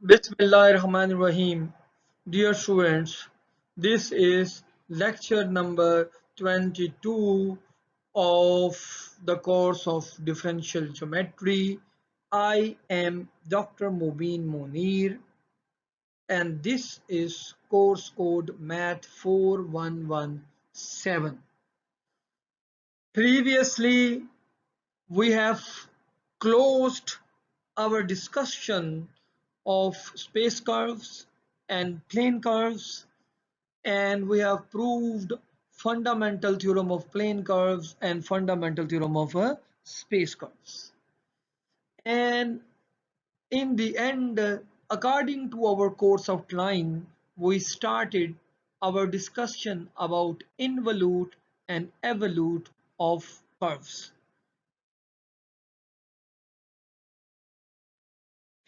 Bismillahirrahmanirrahim. Dear students, this is lecture number 22 of the course of differential geometry. I am Dr. Mubin Monir and this is course code Math 4117. Previously, we have closed our discussion of space curves and plane curves, and we have proved fundamental theorem of plane curves and fundamental theorem of space curves. And in the end, according to our course outline, we started our discussion about involute and evolute of curves.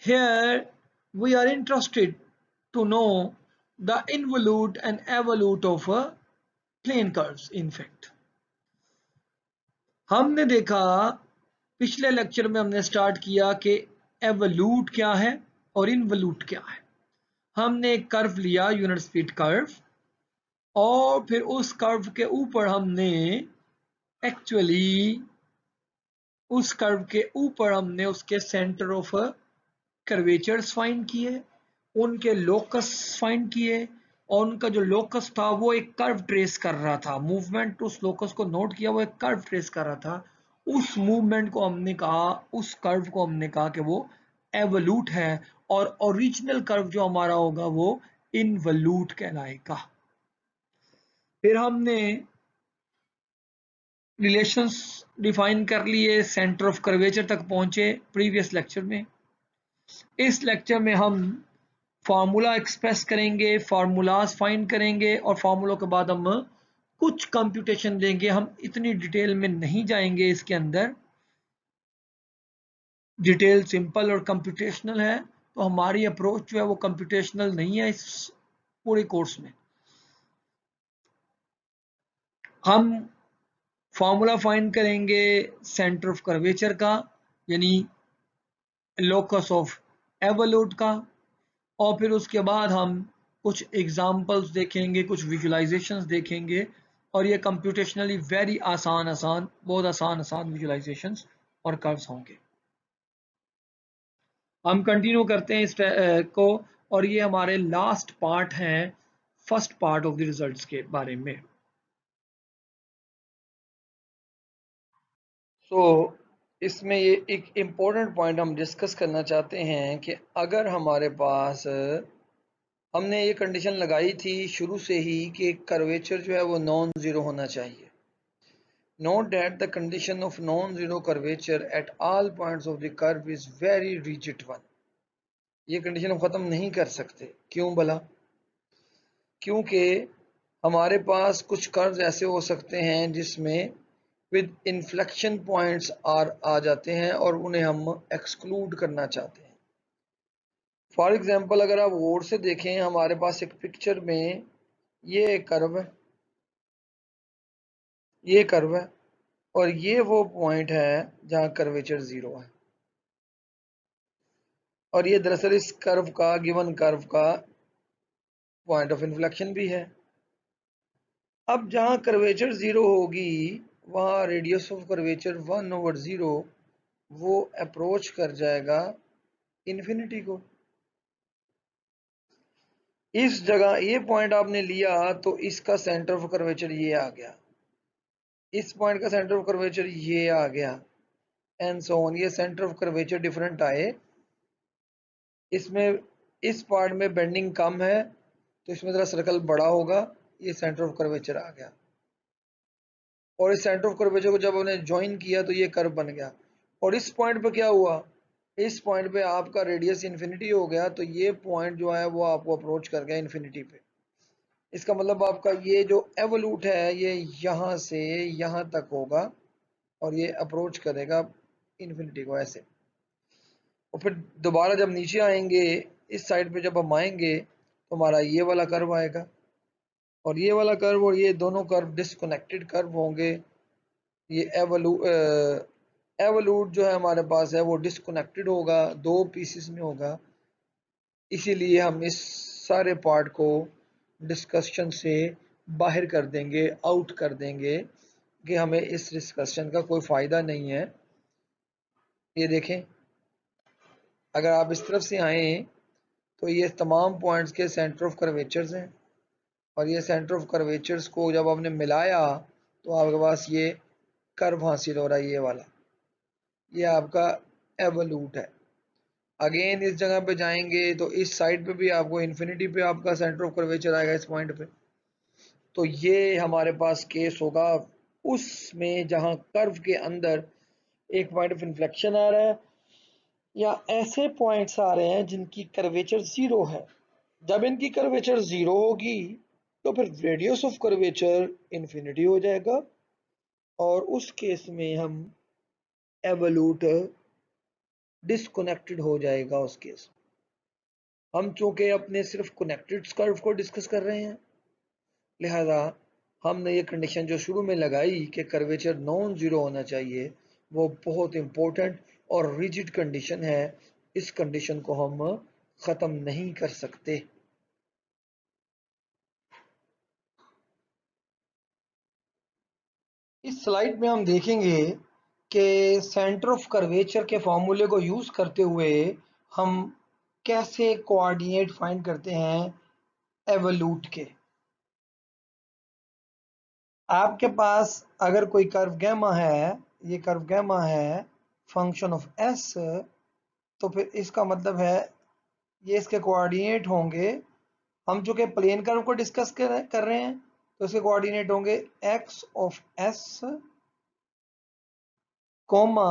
Here we are interested to know the involute and evolute of plane curves. In fact, हमने देखा पिछले lecture में हमने start किया कि evolute क्या है और इनवोल्यूट क्या है। हमने एक कर्व लिया, यूनिट स्पीड कर्व, और फिर उस कर्व के ऊपर हमने एक्चुअली उसके सेंटर ऑफ कर्वेचर्स फाइंड किए, उनके लोकस फाइंड किए, और उनका जो लोकस था वो एक कर्व ट्रेस कर रहा था। मूवमेंट उस लोकस को नोट किया, वो एक कर्व ट्रेस कर रहा था। उस मूवमेंट को हमने कहा, उस कर्व को हमने कहा कि वो एवोल्यूट है, और ओरिजिनल कर्व जो हमारा होगा वो इनवोल्यूट कहलाएगा। फिर हमने रिलेशंस डिफाइन कर लिए, सेंटर ऑफ कर्वेचर तक पहुंचे प्रीवियस लेक्चर में। इस लेक्चर में हम फार्मूला एक्सप्रेस करेंगे, फार्मूलाज फाइंड करेंगे, और फार्मूलों के बाद हम कुछ कंप्यूटेशन देंगे। हम इतनी डिटेल में नहीं जाएंगे, इसके अंदर डिटेल सिंपल और कंप्यूटेशनल है, तो हमारी अप्रोच जो है वो कंप्यूटेशनल नहीं है। इस पूरे कोर्स में हम फार्मूला फाइंड करेंगे सेंटर ऑफ कर्वेचर का, यानी लोकस ऑफ एवोल्यूट का, और फिर उसके बाद हम कुछ एग्जाम्पल्स देखेंगे, कुछ विजुलाइजेशंस देखेंगे, और ये कंप्यूटेशनली वेरी बहुत आसान विजुलाइजेशंस और कर्व्स होंगे। हम कंटिन्यू करते हैं इस को, और ये हमारे लास्ट पार्ट है first part of the results के बारे में। इसमें ये एक इम्पोर्टेंट पॉइंट हम डिस्कस करना चाहते हैं कि अगर हमारे पास हमने ये कंडीशन लगाई थी शुरू से ही कि कर्वेचर जो है वो नॉन ज़ीरो होना चाहिए। Note that the condition of non zero curvature at all points of the curve is very rigid one. ये कंडीशन हम ख़त्म नहीं कर सकते। क्यों भला? क्योंकि हमारे पास कुछ कर्व्स ऐसे हो सकते हैं जिसमें विद इन्फ्लेक्शन पॉइंट्स आ जाते हैं और उन्हें हम एक्सक्लूड करना चाहते हैं। फॉर एग्जांपल, अगर आप गौर से देखें, हमारे पास एक पिक्चर में ये कर्व है, ये कर्व है, और ये वो पॉइंट है जहां कर्वेचर जीरो है, और ये दरअसल इस कर्व का, गिवन कर्व का पॉइंट ऑफ इन्फ्लेक्शन भी है। अब जहां कर्वेचर जीरो होगी वहां रेडियस ऑफ कर्वेचर 1/0 वो अप्रोच कर जाएगा इन्फिनिटी को। इस जगह ये पॉइंट आपने लिया तो इसका सेंटर ऑफ कर्वेचर ये आ गया, इस पॉइंट का सेंटर ऑफ कर्वेचर ये आ गया, एंड सो ऑन। ये सेंटर ऑफ कर्वेचर डिफरेंट आए, इसमें इस पार्ट में बेंडिंग कम है तो इसमें जरा सर्कल बड़ा होगा, ये सेंटर ऑफ कर्वेचर आ गया। और इस सेंटर ऑफ कर्वेचर को जब हमने ज्वाइन किया तो ये कर्व बन गया। और इस पॉइंट पे क्या हुआ? इस पॉइंट पे आपका रेडियस इन्फिनिटी हो गया, तो ये पॉइंट जो है वो आपको अप्रोच कर गया इन्फिनिटी पे। इसका मतलब आपका ये जो एवोल्यूट है ये यहाँ से यहाँ तक होगा, और ये अप्रोच करेगा इन्फिनिटी को ऐसे। और फिर दोबारा जब नीचे आएंगे, इस साइड पे जब हम आएंगे तो हमारा ये वाला कर्व आएगा, और ये वाला कर्व और ये दोनों कर्व डिस्कनेक्टेड कर्व होंगे। ये एवोल्यूट जो है हमारे पास है वो डिस्कनेक्टेड होगा, दो पीसेस में होगा। इसीलिए हम इस सारे पार्ट को डिस्कशन से बाहर कर देंगे, आउट कर देंगे कि हमें इस डिस्कशन का कोई फ़ायदा नहीं है। ये देखें, अगर आप इस तरफ से आए तो ये तमाम पॉइंट्स के सेंटर ऑफ कर्वेचर्स हैं, और ये सेंटर ऑफ कर्वेचर्स को जब आपने मिलाया तो आपके पास ये कर्व हासिल हो रहा है, ये वाला, ये आपका एवोल्यूट है। अगेन इस जगह पे जाएंगे तो इस साइड पे भी आपको इन्फिनिटी पे आपका सेंटर ऑफ कर्वेचर आएगा इस पॉइंट पे। तो ये हमारे पास केस होगा उसमें जहां कर्व के अंदर एक पॉइंट ऑफ इन्फ्लेक्शन आ रहा है, या ऐसे पॉइंट्स आ रहे हैं जिनकी कर्वेचर जीरो है। जब इनकी कर्वेचर जीरो होगी तो फिर रेडियस ऑफ कर्वेचर इन्फिनिटी हो जाएगा, और उस केस में हम एवोल्यूट डिसकनेक्टेड हो जाएगा उस केस। हम चूंकि अपने सिर्फ कनेक्टेड कर्व को डिस्कस कर रहे हैं, लिहाजा हमने ये कंडीशन जो शुरू में लगाई कि कर्वेचर नॉन जीरो होना चाहिए, वो बहुत इंपॉर्टेंट और रिजिड कंडीशन है। इस कंडीशन को हम ख़त्म नहीं कर सकते। इस स्लाइड में हम देखेंगे कि सेंटर ऑफ कर्वेचर के फॉर्मूले को यूज़ करते हुए हम कैसे कोऑर्डिनेट फाइंड करते हैं एवोल्यूट के। आपके पास अगर कोई कर्व गैमा है, ये कर्व गैमा है फंक्शन ऑफ एस, तो फिर इसका मतलब है ये इसके कोऑर्डिनेट होंगे। हम चूंकि प्लेन कर्व को डिस्कस कर रहे हैं तो इसके कोऑर्डिनेट होंगे x of s comma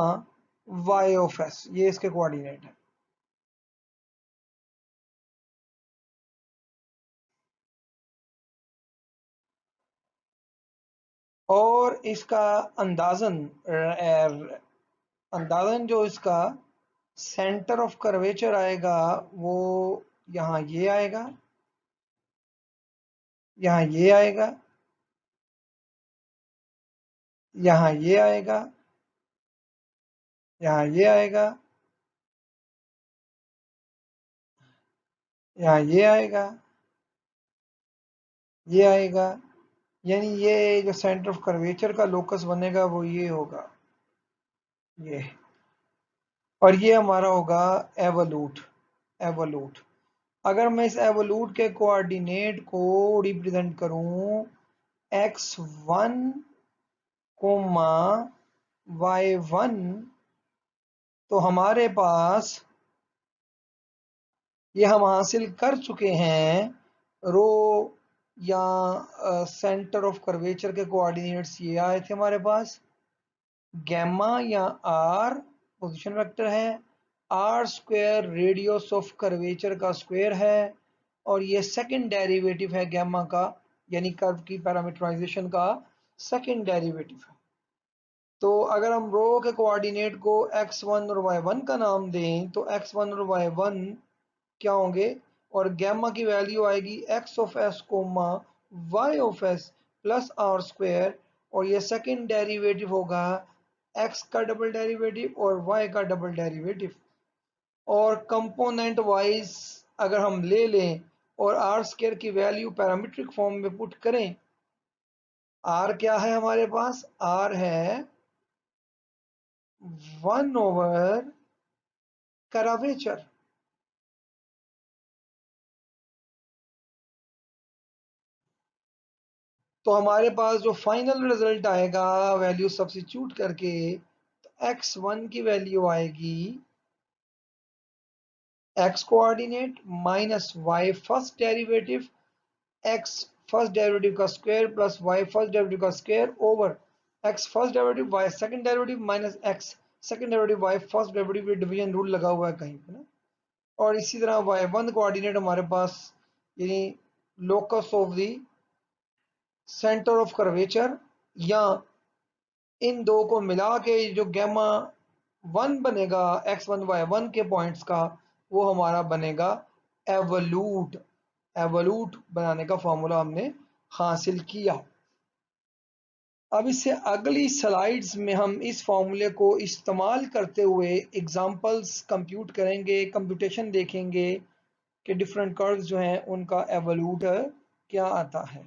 y of s, ये इसके कोऑर्डिनेट है। और इसका अंदाजन अंदाजन जो इसका सेंटर ऑफ कर्वेचर आएगा वो यहाँ ये आएगा, यहाँ ये आएगा, यहाँ ये आएगा, यहाँ ये आएगा, यहाँ ये आएगा, ये आएगा। यानी ये जो सेंटर ऑफ कर्वेचर का लोकस बनेगा वो ये होगा, ये। और ये हमारा होगा एवोल्यूट। एवोल्यूट, अगर मैं इस एवोल्यूट के कोऑर्डिनेट को रिप्रेजेंट करूं x1 कोमा y1, तो हमारे पास ये हम हासिल कर चुके हैं रो या सेंटर ऑफ कर्वेचर के कोऑर्डिनेट्स ये आए थे हमारे पास। गैमा या आर पोजीशन वेक्टर है, r square radius of curvature का स्क्वायर है, और ये सेकंड डेरिवेटिव है गैमा का, यानी कर्व की पैरामीटराइजेशन का सेकंड डेरिवेटिव है। तो अगर हम रो के कोऑर्डिनेट को x1 और y1 का नाम दें तो x1 और y1 क्या होंगे, और गैमा की वैल्यू आएगी x of s comma y of s plus r square, और ये सेकंड डेरिवेटिव होगा x का डबल डेरिवेटिव और y का डबल डेरिवेटिव। और कंपोनेंट वाइज अगर हम ले लें और आर स्क्वायर की वैल्यू पैरामीट्रिक फॉर्म में पुट करें, आर क्या है हमारे पास, आर है 1 ओवर कर्वेचर। तो हमारे पास जो फाइनल रिजल्ट आएगा वैल्यू सब्स्टिट्यूट करके, तो x1 की वैल्यू आएगी x coordinate minus y first derivative, x first derivative का square plus y first derivative का square over x first derivative y second derivative minus x second derivative y first derivative, division rule लगा हुआ है कहीं पे ना। और इसी तरह y1 कोऑर्डिनेट हमारे पास यानी locus of the centre of curvature, या इन दो को मिला के जो गैमा 1 बनेगा x1 y1 के पॉइंट्स का, वो हमारा बनेगा एवोल्यूट। एवोल्यूट बनाने का फॉर्मूला हमने हासिल किया। अब इससे अगली स्लाइड्स में हम इस फॉर्मूले को इस्तेमाल करते हुए एग्जांपल्स कंप्यूट करेंगे, कंप्यूटेशन देखेंगे कि डिफरेंट कर्व्स जो हैं उनका एवोल्यूट क्या आता है।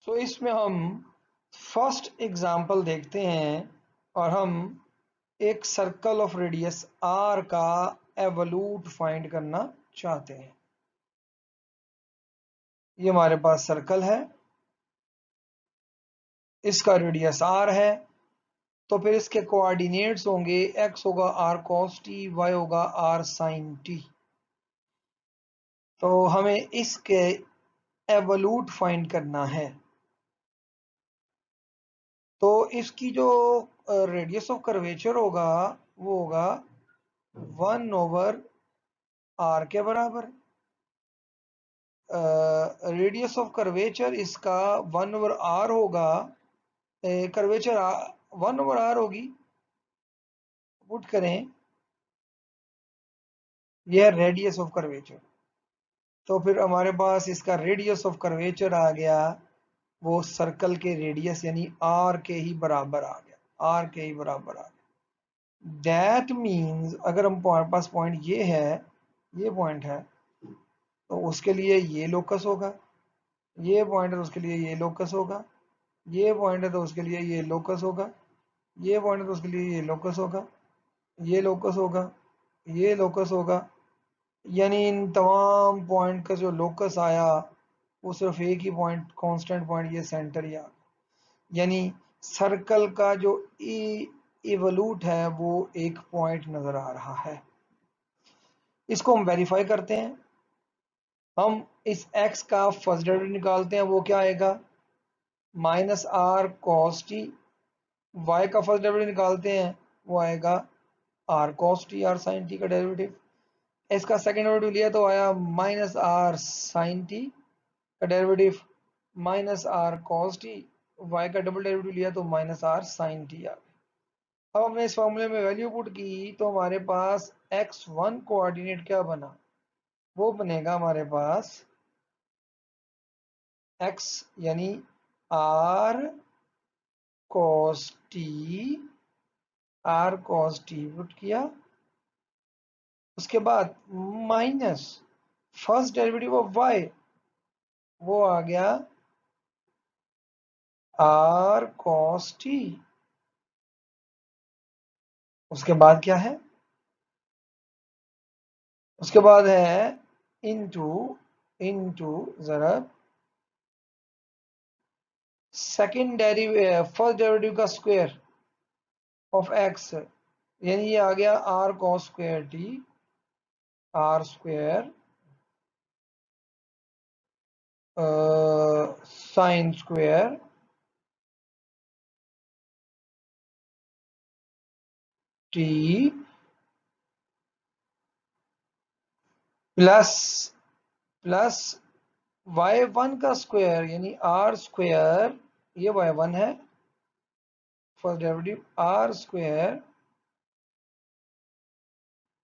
तो इसमें हम फर्स्ट एग्जांपल देखते हैं और हम एक सर्कल ऑफ रेडियस आर का एवोल्यूट फाइंड करना चाहते हैं। ये हमारे पास सर्कल है, इसका रेडियस आर है, तो फिर इसके कोऑर्डिनेट्स होंगे x होगा r cos t, y होगा r sin t। तो हमें इसके एवोल्यूट फाइंड करना है। तो इसकी जो रेडियस ऑफ कर्वेचर होगा वो होगा 1/r के बराबर। रेडियस ऑफ कर्वेचर इसका 1/r होगा, कर्वेचर 1/r होगी। पुट करें, यह रेडियस ऑफ कर्वेचर। तो फिर हमारे पास इसका रेडियस ऑफ कर्वेचर आ गया, वो सर्कल के रेडियस यानी आर के ही बराबर आ गया, आर के ही बराबर आ गया। दैट मीन्स अगर हमारे पास पॉइंट ये है, ये पॉइंट है, तो उसके लिए ये लोकस होगा, ये पॉइंट है तो उसके लिए ये लोकस होगा, ये पॉइंट है तो उसके लिए ये लोकस होगा, ये पॉइंट है तो उसके लिए ये लोकस होगा, ये लोकस होगा, ये लोकस होगा। यानी इन तमाम पॉइंट का जो लोकस आया वो सिर्फ एक ही पॉइंट, कांस्टेंट पॉइंट, ये सेंटर ही आ गया। यानी सर्कल का जो इवोल्यूट है वो एक पॉइंट नजर आ रहा है। इसको हम वेरीफाई करते हैं। हम इस x का फर्स्ट डेरिवेटिव निकालते हैं, वो क्या आएगा -r cos t। y का फर्स्ट डेरिवेटिव निकालते हैं, वो आएगा r cos t, r sin t का डेरिवेटिव। इसका सेकंड डेरिवेटिव लिया तो आया -r sin t का derivative, -r cos t। y का डबल डेरिवेटिव लिया तो -r sin t आ गया। अब हमने इस फॉर्मूले में वैल्यू पुट की तो हमारे पास x1 कोऑर्डिनेट क्या बना, वो बनेगा हमारे पास x यानी r cos t, r cos t put किया। उसके बाद minus first derivative of y, वो आ गया r cos t। उसके बाद क्या है, उसके बाद है इनटू इनटू ज़रा सेकंड डेरिवेटिव, फर्स्ट डेरिवेटिव का स्क्वायर ऑफ x, यानी ये आ गया r cos square t, r square sine square t plus plus y1 का स्क्वायर यानी r स्क्वायर, ये y1 है, first derivative r square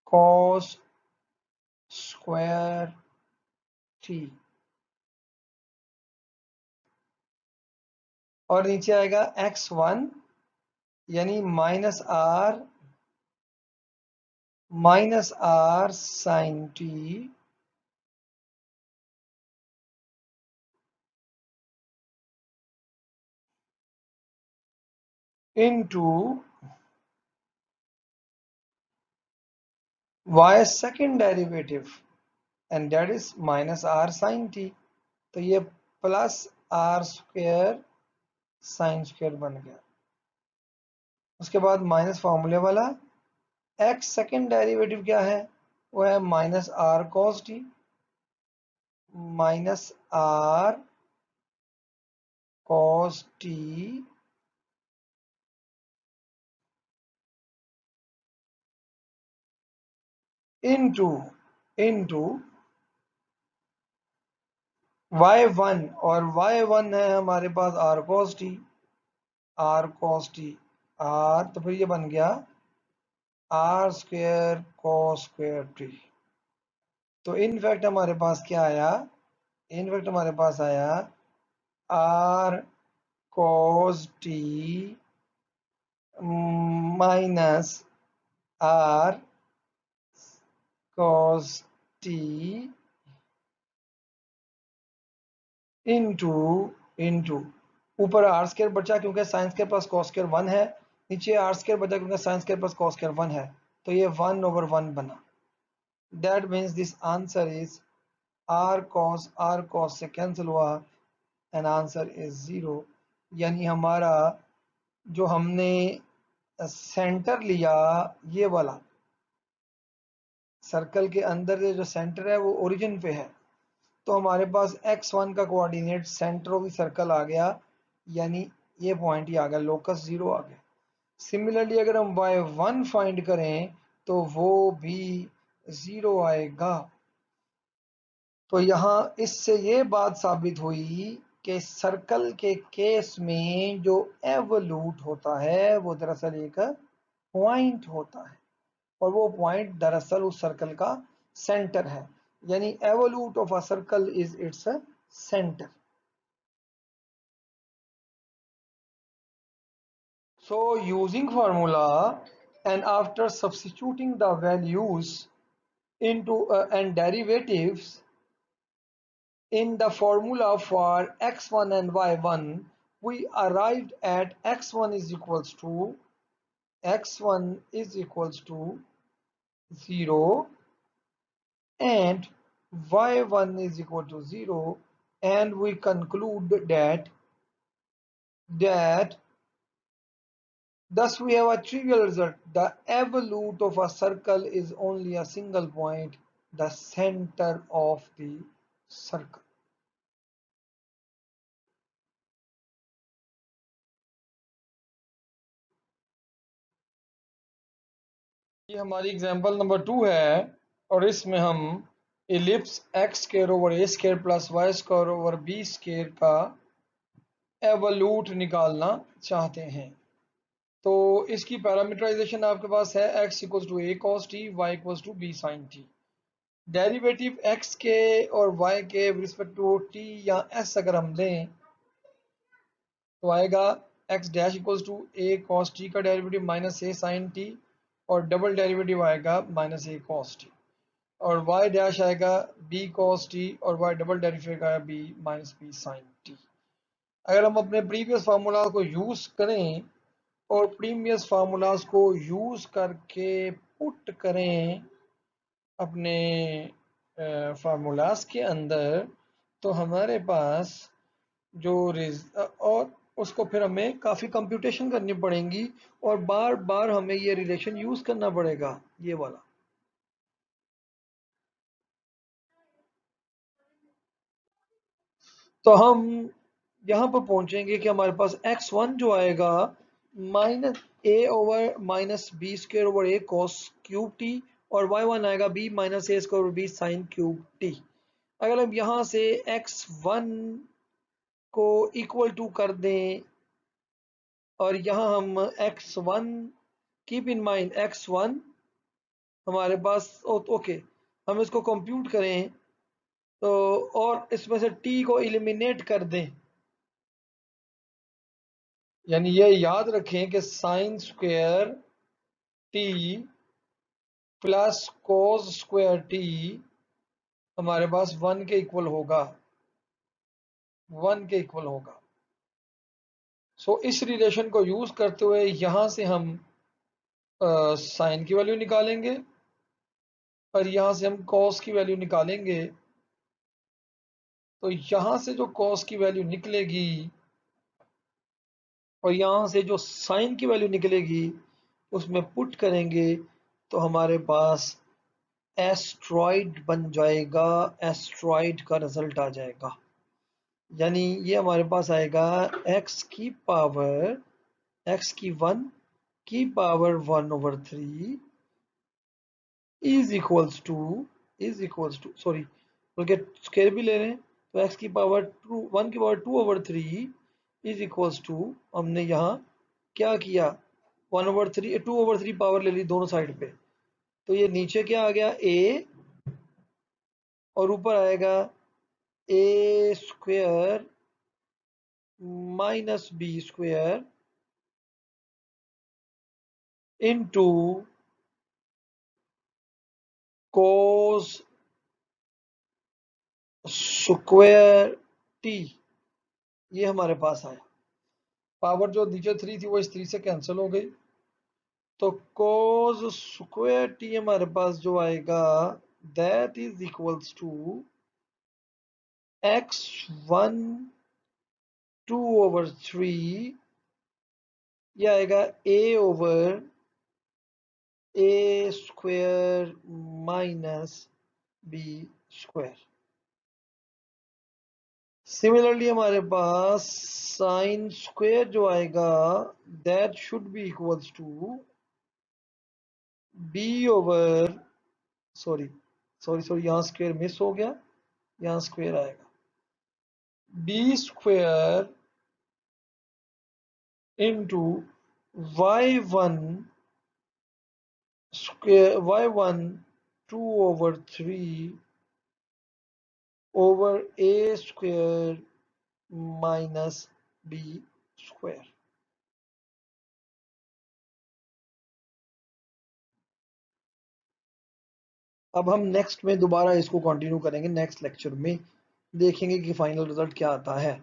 cos square t, और नीचे आएगा x1 यानी -r sin t into y second derivative and that is -r sin t। तो ये plus r square sine square बन गया। उसके बाद माइनस फॉर्मूले वाला x सेकेंड डेरिवेटिव क्या है, वो है -r cos t, -r cos t into into y1, और y1 है हमारे पास r cos t, r, तो फिर ये बन गया r square cos square t। तो इनफैक्ट हमारे पास क्या आया, इनफैक्ट हमारे पास आया r cos t minus R cos t into ऊपर आर स्क्वायर बचा क्योंकि sine square plus cos square 1 है, नीचे आर स्क्वायर बचा क्योंकि sine square plus cos square 1 है, तो ये 1/1 बना। That means this answer is R cos से कैंसिल हुआ एंड आंसर इज 0। यानी हमारा जो हमने सेंटर लिया ये वाला सर्कल के अंदर जो सेंटर है वो ओरिजिन पे है, तो हमारे पास x1 का coordinate centre of the circle आ गया, यानी ये पॉइंट ही आ गया, लोकस 0 आ गया। सिमिलरली अगर हम y1 फाइंड करें तो वो भी 0 आएगा। तो यहाँ इससे ये बात साबित हुई कि सर्कल के केस में जो एवोल्यूट होता है वो दरअसल एक पॉइंट होता है, और वो पॉइंट दरअसल उस सर्कल का सेंटर है, यानी evolute of a circle is its centre. So using formula and after substituting the values into and derivatives in the formula for x1 and y1, we arrived at x1 is equals to 0 and y1 is equal to 0, and we conclude that thus we have a trivial result. The evolute of a circle is only a single point, the center of the circle. ये हमारी example number 2 है, और इसमें हम ellipse x square over a square plus y square over b square का evolute निकालना चाहते हैं। तो इसकी पैरामीटराइजेशन आपके पास है x equals to a cos t, y equals to b sin t। Derivative x के और y के रिस्पेक्ट टू t या s अगर हम लें तो आएगा x dash equals to a cos t का derivative minus a sin t, और डबल डेरिवेटिव आएगा माइनस a cos t, और y डैश आएगा b cos t, और y डबल डेरिवेटिव आएगा b minus b sin t। अगर हम अपने प्रीवियस फार्मूला को यूज करें और प्रीवियस फार्मूलाज को यूज करके पुट करें अपने फार्मूलाज के अंदर, तो हमारे पास जो और उसको फिर हमें काफ़ी कंप्यूटेशन करनी पड़ेंगी, और बार बार हमें ये रिलेशन यूज करना पड़ेगा ये वाला। तो हम यहाँ पर पहुंचेंगे कि हमारे पास x1 जो आएगा minus a over minus B square over a cos cube T, और y1 आएगा b minus a square over b sin cube T. अगर हम यहाँ से x1 को इक्वल टू कर दें, और यहाँ हम x1 keep in mind x1 हमारे पास ओके, हम इसको कंप्यूट करें तो, और इसमें से t को एलिमिनेट कर दें, यानी ये याद रखें कि sine square T plus cos square T हमारे पास 1 के इक्वल होगा, 1 के इक्वल होगा। सो इस रिलेशन को यूज करते हुए यहां से हम साइन की वैल्यू निकालेंगे, और यहां से हम कॉस की वैल्यू निकालेंगे। तो यहां से जो कॉस की वैल्यू निकलेगी और यहां से जो साइन की वैल्यू निकलेगी उसमें पुट करेंगे तो हमारे पास एस्ट्रॉइड बन जाएगा, एस्ट्रॉइड का रिजल्ट आ जाएगा। यानी ये हमारे पास आएगा x की पावर x की 1 की power 1/3 is equals to sorry, बल्कि स्क्वायर भी ले रहे हैं, तो x की पावर 1 की पावर 2/3 इज इक्वल्स टू, हमने यहाँ क्या किया 1/3 2/3 पावर ले ली दोनों साइड पे, तो ये नीचे क्या आ गया a, और ऊपर आएगा a square minus b square into cos square T, ये हमारे पास आया। पावर जो नीचे 3 थी वो इस 3 से कैंसिल हो गई, तो कोस स्क्वायर टी हमारे पास जो आएगा that is equals to x1 2/3, ये आएगा a square minus b square. Similarly हमारे पास साइन स्क्वायर जो आएगा that should be equals to b over, sorry sorry sorry, यहाँ स्क्वायर मिस हो गया, यहाँ स्क्वायर आएगा b square into y1 square y1 2/3 over a square minus b square. अब हम नेक्स्ट में दोबारा इसको कंटिन्यू करेंगे, नेक्स्ट लेक्चर में देखेंगे कि फाइनल रिजल्ट क्या आता है।